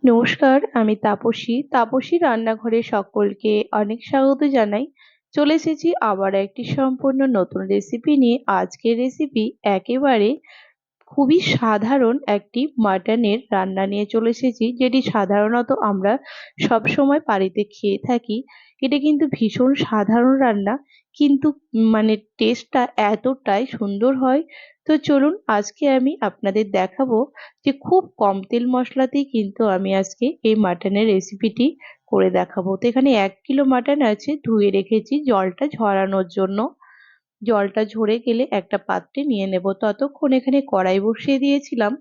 নমস্কার, আমি তাপসী রান্নাঘরে সকলকে অনেক স্বাগত জানাই। চলে এসেছি আবার একটি সম্পূর্ণ নতুন রেসিপি নিয়ে। আজকের রেসিপি একেবারে খুবই সাধারণ একটি মাটনের রান্না নিয়ে চলে এসেছি, যেটি সাধারণত আমরা সবসময় বাড়িতে খেয়ে থাকি। এটা কিন্তু ভীষণ সাধারণ রান্না, কিন্তু মানে টেস্টটা এতটাই সুন্দর হয়। তো চলুন আজকে আমি আপনাদের দেখাবো যে খুব কম তেল মশলাতেই কিন্তু আমি আজকে এই মাটনের রেসিপিটি করে দেখাবো। তো এখানে 1 কিলো মাটন আছে, ধুয়ে রেখেছি জলটা ঝরানোর জন্য। জলটা ঝরে গেলে একটা পাত্রে নিয়ে নেব। ততক্ষণ এখানে কড়াই বসিয়ে দিয়েছিলাম,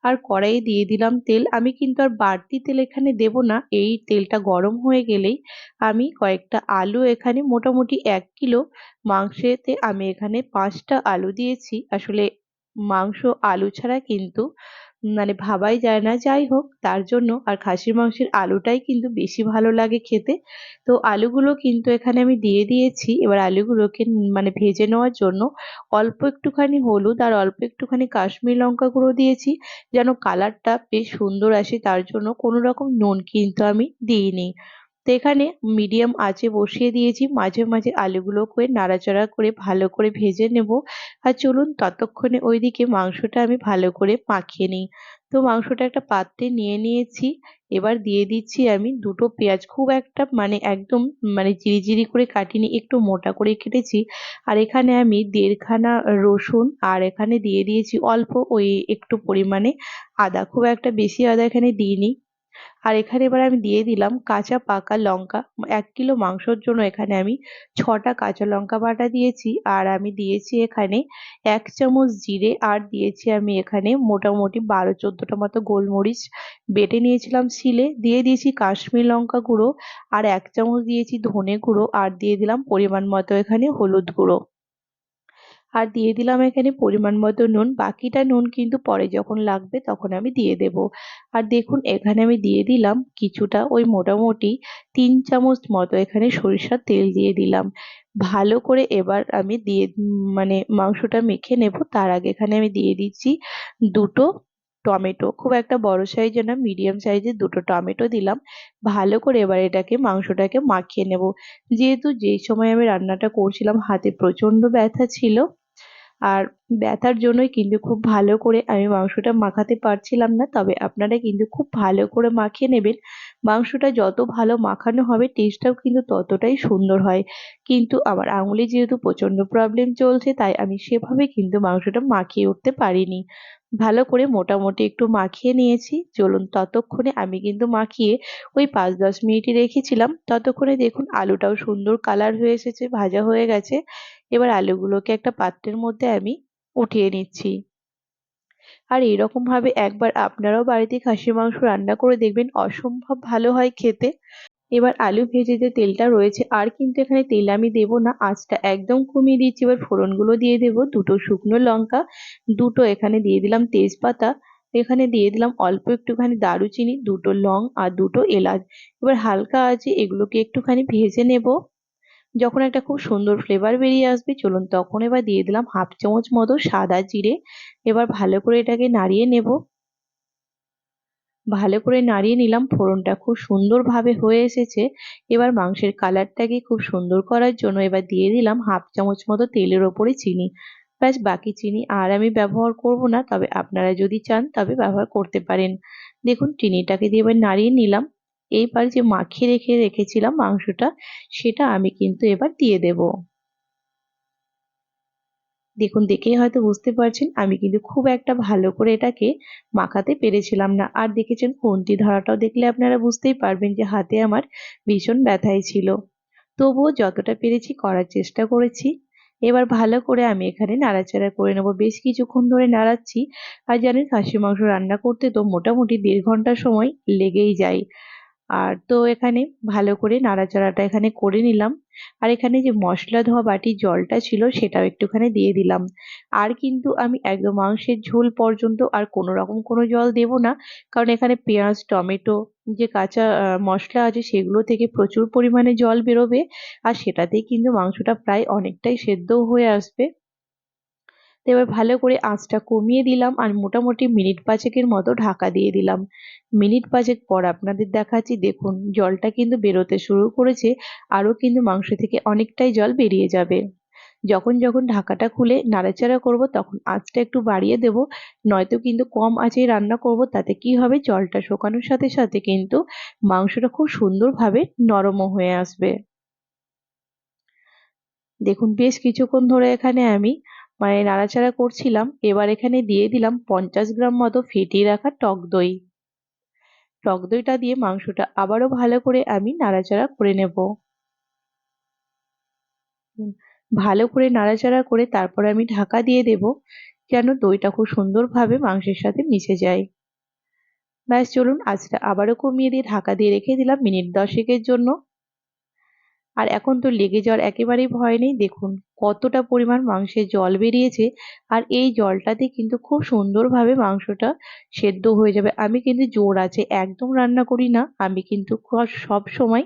আর কড়াইয়ে দিয়ে দিলাম তেল। আমি কিন্তু আর বাড়তি তেল এখানে দেব না। এই তেলটা গরম হয়ে গেলেই আমি কয়েকটা আলু, এখানে মোটামুটি 1 কিলো মাংসেতে আমি এখানে 5টা আলু দিয়েছি। আসলে মাংস আলু ছাড়া কিন্তু ভাবাই যায় না। যাই হোক, তার জন্য আর খাসির মাংসের আলুটাই কিন্তু বেশি ভালো লাগে খেতে। তো আলুগুলো কিন্তু এখানে আমি দিয়ে দিয়েছি। এবার আলুগুলোকে ভেজে নেওয়ার জন্য অল্প একটুখানি হলুদ আর অল্প একটুখানি কাশ্মীরি লঙ্কা গুঁড়ো দিয়েছি, যেন কালারটা বেশ সুন্দর আসে। তার জন্য কোনো রকম নুন কিন্তু আমি দিইনি। তো এখানে মিডিয়াম আঁচে বসিয়ে দিয়েছি, মাঝে মাঝে আলুগুলোকে নাড়াচাড়া করে ভালো করে ভেজে নেব। আর চলুন ততক্ষণে ওইদিকে মাংসটা আমি ভালো করে মাখিয়ে নিই। তো মাংসটা একটা পাত্রে নিয়ে নিয়েছি। এবার দিয়ে দিচ্ছি আমি দুটো পেঁয়াজ, খুব একটা একদম জিরি করে কাটিনি, একটু মোটা করে কেটেছি। আর এখানে আমি 1.5খানা রসুন, আর এখানে দিয়ে দিয়েছি অল্প ওই একটু পরিমাণে আদা, খুব একটা বেশি আদা এখানে দিইনি। আর এখানে এবার আমি দিয়ে দিলাম কাঁচা পাকা লঙ্কা। 1 কিলো মাংসর জন্য এখানে আমি 6টা কাঁচা লঙ্কা বাটা দিয়েছি। আর আমি দিয়েছি এখানে 1 চামচ জিরে, আর দিয়েছি আমি এখানে মোটামুটি 12-14টা মতো গোলমরিচ বেটে নিয়েছিলাম শিলে। দিয়ে দিয়েছি কাশ্মীর লঙ্কা গুঁড়ো, আর 1 চামচ দিয়েছি ধনে গুঁড়ো, আর দিয়ে দিলাম পরিমাণ মতো এখানে হলুদ গুঁড়ো, আর দিয়ে দিলাম এখানে পরিমাণ মতো নুন। বাকিটা নুন কিন্তু পরে যখন লাগবে তখন আমি দিয়ে দেব। আর দেখুন এখানে আমি দিয়ে দিলাম কিছুটা, ওই মোটামুটি 3 চামচ মতো এখানে সরিষার তেল দিয়ে দিলাম। ভালো করে এবার আমি দিয়ে মাংসটা মেখে নেব। তার আগে এখানে আমি দিয়ে দিচ্ছি দুটো টমেটো, খুব একটা বড় সাইজের না, মিডিয়াম সাইজের দুটো টমেটো দিলাম। ভালো করে এবার এটাকে মাংসটাকে মাখিয়ে নেব। যেহেতু যেই সময় আমি রান্নাটা করছিলাম হাতে প্রচন্ড ব্যথা ছিল, আর ব্যথার জন্যই কিন্তু খুব ভালো করে আমি মাংসটা মাখাতে পারছিলাম না। তবে আপনারা কিন্তু খুব ভালো করে মাখিয়ে নেবেন। মাংসটা যত ভালো মাখানো হবে টেস্টটাও কিন্তু ততটাই সুন্দর হয়। কিন্তু আমার আঙুলে যেহেতু প্রচন্ড প্রবলেম চলছে, তাই আমি সেভাবে কিন্তু মাংসটা মাখিয়ে উঠতে পারিনি। ভালো করে মোটামুটি একটু মাখিয়ে নিয়েছি। চলুন ততক্ষণে আমি কিন্তু মাখিয়ে ওই 5-10 মিনিটই রেখেছিলাম। ততক্ষণে দেখুন আলুটাও সুন্দর কালার হয়ে এসেছে, ভাজা হয়ে গেছে। এবার আলুগুলোকে একটা পাত্রের মধ্যে আমি উঠিয়ে নিচ্ছি। আর এরকম ভাবে একবার আপনারাও বাড়িতে খাসির মাংস রান্না করে দেখবেন, অসম্ভব ভালো হয় খেতে। এবার আলু ভেজে যে তেলটা রয়েছে, আর কিন্তু এখানে তেল আমি দেব না, আঁচটা একদম কমিয়ে দিচ্ছি। এবার ফোড়নগুলো দিয়ে দেব, দুটো শুকনো লঙ্কা, দুটো এখানে দিয়ে দিলাম তেজপাতা, এখানে দিয়ে দিলাম অল্প একটুখানি দারুচিনি, দুটো লং আর দুটো এলাচ। এবার হালকা আছে এগুলোকে একটুখানি ভেজে নেব। যখন একটা খুব সুন্দর ফ্লেভার বেরিয়ে আসবে, চলুন তখন এবার দিয়ে দিলাম 1/2 চামচ মতো সাদা জিরে। এবার ভালো করে এটাকে নাড়িয়ে নেব। ভালো করে নাড়িয়ে নিলাম, ফোড়নটা খুব সুন্দরভাবে হয়ে এসেছে। এবার মাংসের কালারটাকে খুব সুন্দর করার জন্য এবার দিয়ে দিলাম 1/2 চামচ মতো তেলের ওপরে চিনি। ব্যাস, বাকি চিনি আর আমি ব্যবহার করব না, তবে আপনারা যদি চান তবে ব্যবহার করতে পারেন। দেখুন চিনিটাকে দিয়ে এবার নাড়িয়ে নিলাম। এইবার যে মাখিয়ে রেখেছিলাম মাংসটা, সেটা আমি কিন্তু এবার দিয়ে দেব। দেখুন দেখেই হয়তো বুঝতে পারছেন আমি কিন্তু খুব একটা ভালো করে এটাকে মাখাতে পেরেছিলাম না। আর দেখেছেন খুন্তি ধরাটাও দেখলে আপনারা বুঝতেই পারবেন যে হাতে আমার ভীষণ ব্যথাই ছিল। তবুও যতটা পেরেছি করার চেষ্টা করেছি। এবার ভালো করে আমি এখানে নাড়াচাড়া করে নেবো, বেশ কিছুক্ষণ ধরে নাড়াচ্ছি। আর জানেন খাসি মাংস রান্না করতে তো মোটামুটি 1.5 ঘন্টা সময় লেগেই যায়। আর তো এখানে ভালো করে নাড়াচাড়াটা এখানে করে নিলাম। আর এখানে যে মশলা ধোয়া বাটির জলটা ছিল সেটাও একটুখানি দিয়ে দিলাম। আর কিন্তু আমি একদম মাংসের ঝোল পর্যন্ত আর কোনো রকম কোনো জল দেব না, কারণ এখানে পেঁয়াজ টমেটো যে কাঁচা মশলা আছে সেগুলো থেকে প্রচুর পরিমাণে জল বেরোবে। আর সেটাতেই কিন্তু মাংসটা প্রায় অনেকটাই সেদ্ধ হয়ে আসবে। এবার ভালো করে আঁচটা কমিয়ে দিলাম আর মোটামুটি মিনিট 5 মতো ঢাকা দিয়ে দিলাম। মিনিট 5 পর আপনাদের দেখাচ্ছি, দেখুন জলটা কিন্তু বেরোতে শুরু করেছে, আরো কিন্তু মাংস থেকে অনেকটাই জল বেরিয়ে যাবে। যখন যখন ঢাকাটা খুলে নাড়াচাড়া করব তখন আঁচটা একটু বাড়িয়ে দেব, নয়তো কিন্তু কম আঁচে রান্না করব, তাতে কি হবে জলটা শুকানোর সাথে সাথে কিন্তু মাংসটা খুব সুন্দরভাবে নরমও হয়ে আসবে। দেখুন বেশ কিছুক্ষণ ধরে এখানে আমি নাড়াচাড়া করছিলাম। এবার এখানে দিয়ে দিলাম 50 গ্রাম মতো ফেটিয়ে রাখা টক দই। টক দইটা দিয়ে মাংসটা আবারও ভালো করে আমি নাড়াচাড়া করে নেব। ভালো করে নাড়াচাড়া করে তারপরে আমি ঢাকা দিয়ে দেব, যেন দইটা খুব সুন্দরভাবে মাংসের সাথে মিশে যায়। ব্যাস চলুন আঁচটা আবারও কমিয়ে দিয়ে ঢাকা দিয়ে রেখে দিলাম মিনিট 10 জন্য। আর এখন তো লেগে যাওয়ার একেবারেই ভয় নেই। দেখুন কতটা পরিমাণ মাংসে জল বেরিয়েছে, আর এই জলটাতে কিন্তু খুব সুন্দরভাবে মাংসটা সেদ্ধ হয়ে যাবে। আমি কিন্তু জোর আছে একদম রান্না করি না, আমি কিন্তু সব সময়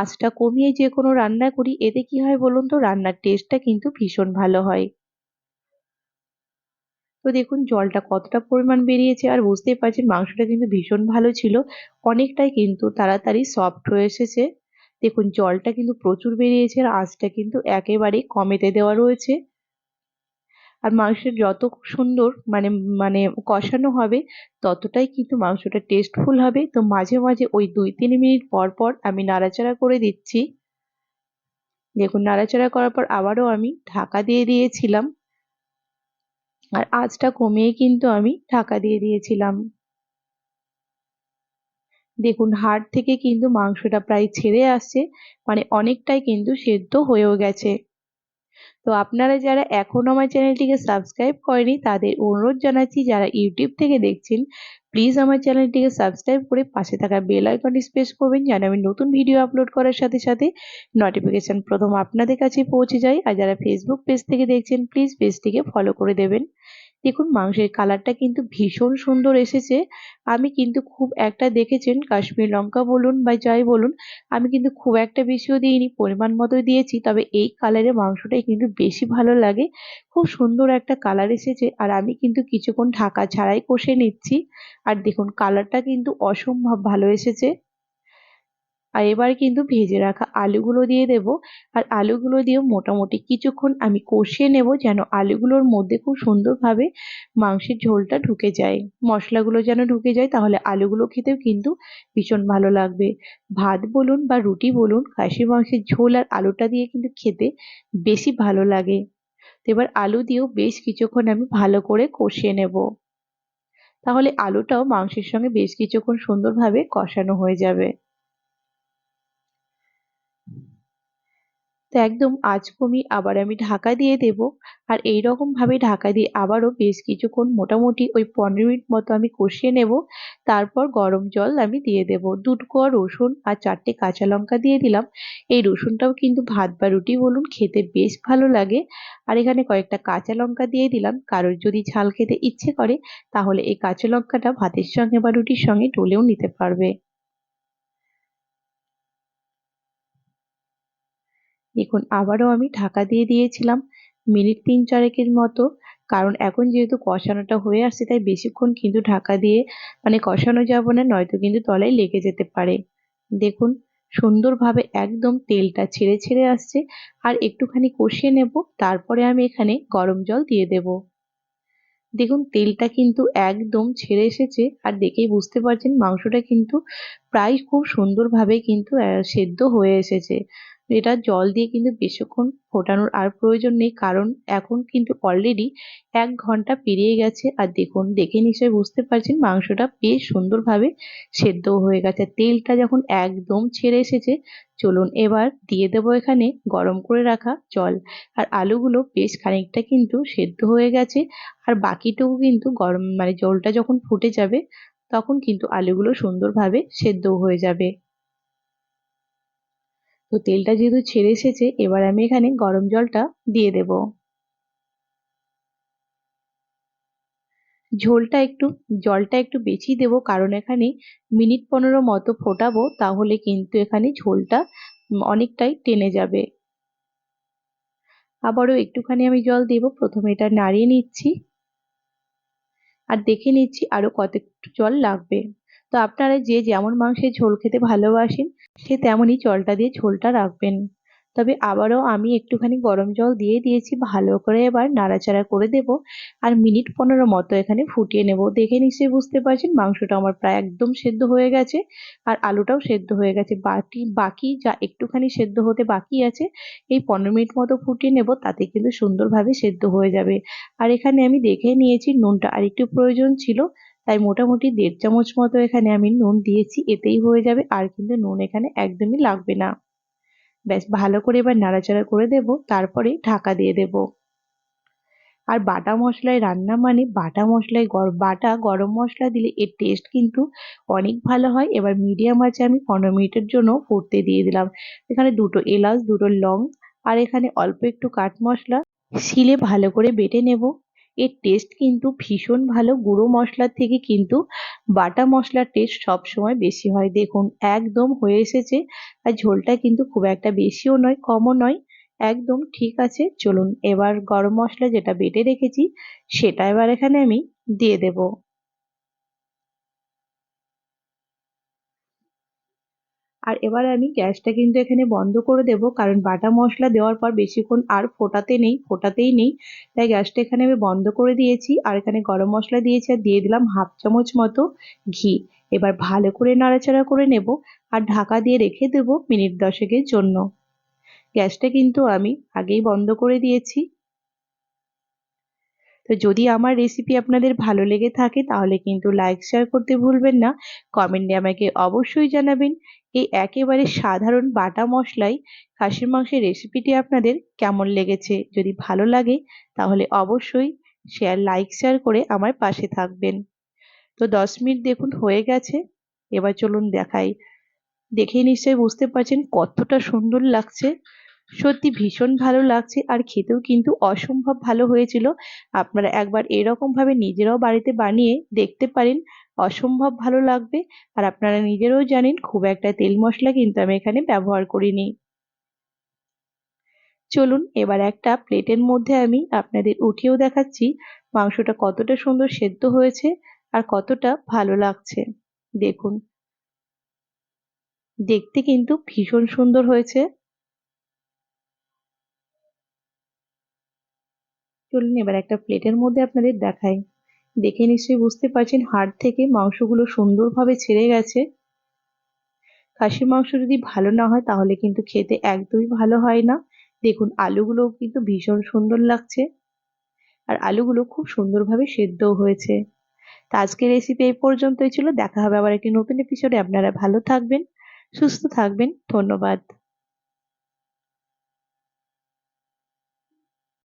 আঁচটা কমিয়ে যে কোনো রান্না করি। এতে কি হয় বলুন তো, রান্নার টেস্টটা কিন্তু ভীষণ ভালো হয়। তো দেখুন জলটা কতটা পরিমাণ বেরিয়েছে, আর বুঝতেই পারছেন মাংসটা কিন্তু ভীষণ ভালো ছিল, অনেকটাই কিন্তু তাড়াতাড়ি সফট হয়ে এসেছে। দেখুন জলটা কিন্তু প্রচুর বেরিয়েছে, আর আঁচটা কিন্তু একেবারেই কমেতে দেওয়া রয়েছে। আর মাংসের যত সুন্দর মানে মানে কষানো হবে ততটাই কিন্তু মাংসটা টেস্টফুল হবে। তো মাঝে মাঝে ওই 2-3 মিনিট পর পর আমি নাড়াচাড়া করে দিচ্ছি। দেখুন নাড়াচাড়া করার পর আবারও আমি ঢাকা দিয়ে দিয়েছিলাম, আর আঁচটা কমিয়ে কিন্তু আমি ঢাকা দিয়ে দিয়েছিলাম। দেখুন হাড় থেকে কিন্তু মাংসটা প্রায় ছেড়ে আসছে, মানে অনেকটাই কিন্তু সেদ্ধ হয়েও গেছে। তো আপনারা যারা এখনো আমার চ্যানেলটিকে সাবস্ক্রাইব করেনি তাদের অনুরোধ জানাচ্ছি, যারা ইউটিউব থেকে দেখছেন প্লিজ আমার চ্যানেলটিকে সাবস্ক্রাইব করে পাশে থাকা বেল আইকনটি প্রেস করবেন, যেন আমি নতুন ভিডিও আপলোড করার সাথে সাথে নোটিফিকেশন প্রথম আপনাদের কাছে পৌঁছে যায়। আর যারা ফেসবুক পেজ থেকে দেখছেন প্লিজ পেজটিকে ফলো করে দেবেন। দেখুন মাংসের কালারটা কিন্তু ভীষণ সুন্দর এসেছে। আমি কিন্তু খুব একটা দেখেছেন কাশ্মীর লঙ্কা বলুন বা যাই বলুন, আমি কিন্তু খুব একটা বেশিও দিইনি, পরিমাণ মতোই দিয়েছি। তবে এই কালারের মাংসটাই কিন্তু বেশি ভালো লাগে। খুব সুন্দর একটা কালার এসেছে, আর আমি কিন্তু কিছুক্ষণ ঢাকা ছাড়াই কষে নিচ্ছি। আর দেখুন কালারটা কিন্তু অসম্ভব ভালো এসেছে। আর এবার কিন্তু ভেজে রাখা আলুগুলো দিয়ে দেব, আর আলুগুলো দিয়েও মোটামুটি কিছুক্ষণ আমি কষিয়ে নেব, যেন আলুগুলোর মধ্যে খুব সুন্দরভাবে মাংসের ঝোলটা ঢুকে যায়, মশলাগুলো যেন ঢুকে যায়, তাহলে আলুগুলো খেতেও কিন্তু ভীষণ ভালো লাগবে। ভাত বলুন বা রুটি বলুন, খাসির মাংসের ঝোল আর আলুটা দিয়ে কিন্তু খেতে বেশি ভালো লাগে। তো এবার আলু দিয়েও বেশ কিছুক্ষণ আমি ভালো করে কষিয়ে নেব, তাহলে আলুটাও মাংসের সঙ্গে বেশ কিছুক্ষণ সুন্দরভাবে কষানো হয়ে যাবে। তো একদম আঁচ কমিয়ে আবার আমি ঢাকা দিয়ে দেব, আর এইরকম ভাবে ঢাকা দিয়ে আবারও বেশ কিছুক্ষণ মোটামুটি ওই 15 মিনিট মতো আমি কষিয়ে নেব। তারপর গরম জল আমি দিয়ে দেব, 2 কোয়া রসুন আর 4টে কাঁচা লঙ্কা দিয়ে দিলাম। এই রসুনটাও কিন্তু ভাত বা রুটি বলুন খেতে বেশ ভালো লাগে। আর এখানে কয়েকটা কাঁচা লঙ্কা দিয়ে দিলাম, কারোর যদি ঝাল খেতে ইচ্ছে করে তাহলে এই কাঁচা লঙ্কাটা ভাতের সঙ্গে বা রুটির সঙ্গে ডলেও নিতে পারবে। দেখুন আবারও আমি ঢাকা দিয়ে দিয়েছিলাম মিনিট 3-4 মতো, কারণ এখন যেহেতু কষানোটা হয়ে আসছে তাই বেশিক্ষণ কিন্তু ঢাকা দিয়ে কষানো যাবে না, নয়তো কিন্তু তলায় লেগে যেতে পারে। দেখুন সুন্দরভাবে একদম তেলটা ছেড়ে ছেড়ে আসছে, আর একটুখানি কষিয়ে নেব, তারপরে আমি এখানে গরম জল দিয়ে দেব। দেখুন তেলটা কিন্তু একদম ছেড়ে এসেছে, আর দেখেই বুঝতে পারছেন মাংসটা কিন্তু প্রায় খুব সুন্দরভাবে কিন্তু সেদ্ধ হয়ে এসেছে। এটা জল দিয়ে কিন্তু বেশিক্ষণ ফোটানোর আর প্রয়োজন নেই, কারণ এখন কিন্তু অলরেডি 1 ঘন্টা পেরিয়ে গেছে। আর দেখুন দেখে নিশ্চয়ই বুঝতে পারছেন মাংসটা বেশ সুন্দরভাবে সেদ্ধ হয়ে গেছে। তেলটা যখন একদম ছেড়ে এসেছে, চলুন এবার দিয়ে দেবো এখানে গরম করে রাখা জল। আর আলুগুলো বেশ খানিকটা কিন্তু সেদ্ধ হয়ে গেছে, আর বাকিটুকু কিন্তু গরম জলটা যখন ফুটে যাবে তখন কিন্তু আলুগুলো সুন্দরভাবে সেদ্ধ হয়ে যাবে। তো তেলটা যেহেতু ছেড়ে এসেছে, এবার আমি এখানে গরম জলটা দিয়ে দেব। ঝোলটা একটু জলটা একটু বেশি দেব, কারণ এখানে মিনিট 15 মতো ফোটাবো, তাহলে কিন্তু এখানে ঝোলটা অনেকটাই টেনে যাবে। আবারও একটুখানি আমি জল দেব। প্রথমে এটা নাড়িয়ে নিচ্ছি আর দেখে নিচ্ছি আরো কত একটু জল লাগবে। তো আপনারা যে যেমন মাংসের ঝোল খেতে ভালোবাসেন সে তেমনই জলটা দিয়ে ঝোলটা রাখবেন। তবে আবারও আমি একটুখানি গরম জল দিয়ে দিয়েছি, ভালো করে এবার নাড়াচাড়া করে দেব আর মিনিট 15 মতো এখানে ফুটিয়ে নেব। দেখে নিশ্চয়ই বুঝতে পারছেন মাংসটা আমার প্রায় একদম সেদ্ধ হয়ে গেছে আর আলুটাও সেদ্ধ হয়ে গেছে। বাকি যা একটুখানি সেদ্ধ হতে বাকি আছে এই 15 মিনিট মতো ফুটিয়ে নেব, তাতে কিন্তু সুন্দরভাবে সেদ্ধ হয়ে যাবে। আর এখানে আমি দেখে নিয়েছি নুনটা আরেকটু প্রয়োজন ছিল, তাই মোটামুটি 1.5 চামচ মতো এখানে আমি নুন দিয়েছি, এতেই হয়ে যাবে। আর কিন্তু নুন এখানে একদমই লাগবে না। ব্যাস ভালো করে এবার নাড়াচাড়া করে দেব, তারপরে ঢাকা দিয়ে দেব। আর বাটা মশলায় রান্না মানে বাটা গরম মশলা দিলে এর টেস্ট কিন্তু অনেক ভালো হয়। এবার মিডিয়াম আঁচে আমি 15 মিনিটের জন্য ফুটতে দিয়ে দিলাম। এখানে 2টো এলাচ, 2টো লং আর এখানে অল্প একটু কাঠ মশলা শিলে ভালো করে বেটে নেব। এর টেস্ট কিন্তু ভীষণ ভালো, গুঁড়ো মশলার থেকে কিন্তু বাটা মশলার টেস্ট সবসময় বেশি হয়। দেখুন একদম হয়ে এসেছে আর ঝোলটা কিন্তু খুব একটা বেশিও নয় কমও নয়, একদম ঠিক আছে। চলুন এবার গরম মশলা যেটা বেটে রেখেছি সেটা এবার এখানে আমি দিয়ে দেব। আর এবার আমি গ্যাসটা কিন্তু এখানে বন্ধ করে দেব, কারণ বাটা মশলা দেওয়ার পর বেশিক্ষণ আর ফোটাতেই নেই। তাই গ্যাসটা এখানে আমি বন্ধ করে দিয়েছি আর এখানে গরম মশলা দিয়েছি আর দিয়ে দিলাম 1/2 চামচ মতো ঘি। এবার ভালো করে নাড়াচাড়া করে নেব আর ঢাকা দিয়ে রেখে দেব মিনিট 10 জন্য। গ্যাসটা কিন্তু আমি আগেই বন্ধ করে দিয়েছি। তো যদি আমার রেসিপি আপনাদের ভালো লেগে থাকে তাহলে কিন্তু লাইক শেয়ার করতে ভুলবেন না। কমেন্টে আমাকে অবশ্যই জানাবেন এই একেবারে সাধারণ বাটা মশলায় খাসির মাংসের রেসিপিটি আপনাদের কেমন লেগেছে। যদি ভালো লাগে তাহলে অবশ্যই লাইক শেয়ার করে আমার পাশে থাকবেন। তো 10 মিনিট দেখুন হয়ে গেছে। এবার চলুন দেখাই। দেখেই নিশ্চয়ই বুঝতে পারছেন কতটা সুন্দর লাগছে। সত্যি ভীষণ ভালো লাগছে আর খেতেও কিন্তু অসম্ভব ভালো হয়েছিল। আপনারা একবার এরকম ভাবে নিজেরাও বাড়িতে বানিয়ে দেখতে পারেন, অসম্ভব ভালো লাগবে। আর আপনারা নিজেরাও জানেন খুব একটা তেল মশলা কিন্তু আমি এখানে ব্যবহার করিনি। চলুন এবার একটা প্লেটের মধ্যে আমি আপনাদের উঠিয়েও দেখাচ্ছি মাংসটা কতটা সুন্দর সেদ্ধ হয়েছে আর কতটা ভালো লাগছে। দেখুন দেখতে কিন্তু ভীষণ সুন্দর হয়েছে। চলুন এবার একটা প্লেটের মধ্যে আপনাদের দেখাই। দেখে নিশ্চয়ই বুঝতে পারছেন হাড় থেকে মাংসগুলো সুন্দরভাবে ছেড়ে গেছে। খাসির মাংস যদি ভালো না হয় তাহলে কিন্তু খেতে একদমই ভালো হয় না। দেখুন আলুগুলোও কিন্তু ভীষণ সুন্দর লাগছে আর আলুগুলো খুব সুন্দরভাবে সেদ্ধও হয়েছে। তো আজকের রেসিপি এই পর্যন্তই ছিল। দেখা হবে আবার একটি নতুন এপিসোডে। আপনারা ভালো থাকবেন, সুস্থ থাকবেন। ধন্যবাদ।